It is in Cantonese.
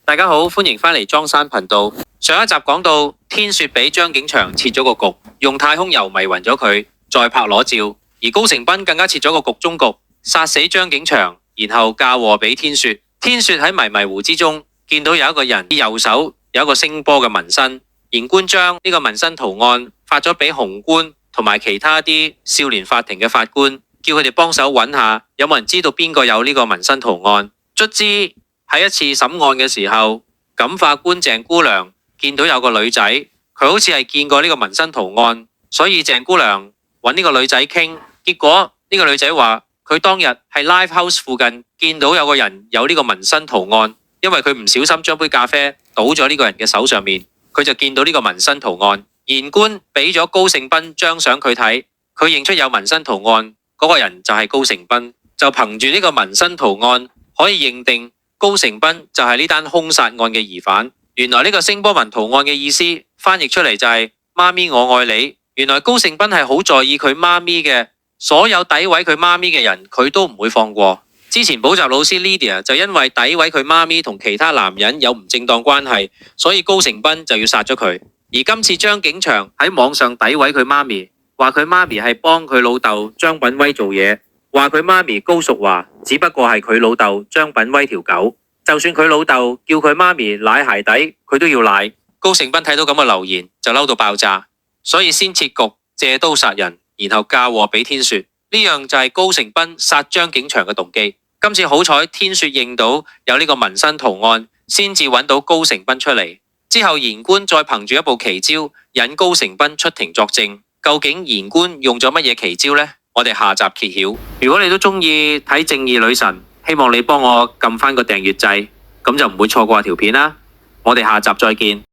大家好，歡迎返嚟莊山頻道。上一集講到天雪俾張景祥設咗個局，用太空油迷暈咗佢，再拍裸照。而高成斌更加設咗個局中局，殺死張景祥，然後嫁禍俾天雪。天雪喺迷迷糊之中見到有一個人右手有一個聲波嘅紋身，言官將呢個紋身圖案發咗俾紅官同埋其他啲少年法庭嘅法官，叫佢哋幫手揾下有冇人知道邊個有呢個紋身圖案。卒之喺一次審案嘅時候，感化官鄭姑娘見到有個女仔，佢好似係見過呢個紋身圖案，所以鄭姑娘揾呢個女仔傾。結果呢個女仔話佢當日係 Live House 附近見到有個人有呢個紋身圖案，因為佢唔小心將杯咖啡倒咗呢個人嘅手上面，佢就見到呢個紋身圖案。言官俾咗高盛斌張相佢睇，佢認出有紋身圖案嗰個人就係高盛斌，就憑住呢個紋身圖案可以認定高成斌就係呢單兇殺案嘅疑犯。原來呢個聲波紋圖案嘅意思翻譯出嚟就係媽咪我愛你。原來高成斌係好在意佢媽咪嘅，所有詆毀佢媽咪嘅人佢都唔會放過。之前補習老師 Lydia 就因為詆毀佢媽咪同其他男人有唔正當關係，所以高成斌就要殺咗佢。而今次張景祥喺網上詆毀佢媽咪，話佢媽咪係幫佢老豆張品威做嘢，話佢媽咪高淑華只不過係佢老豆張品威條狗，就算佢老豆叫佢媽咪舐鞋底，佢都要舐。高成斌睇到咁嘅留言就嬲到爆炸，所以先設局借刀殺人，然後嫁禍俾天雪。呢樣就係高成斌殺張景祥嘅動機。今次好彩天雪認到有呢個紋身圖案，先至揾到高成斌出嚟。之後言官再憑住一部奇招引高成斌出庭作證。究竟言官用咗乜嘢奇招呢？我哋下集揭曉。如果你都中意睇正義女神，希望你幫我撳翻個訂閱掣，咁就唔會錯過條片啦。我哋下集再見。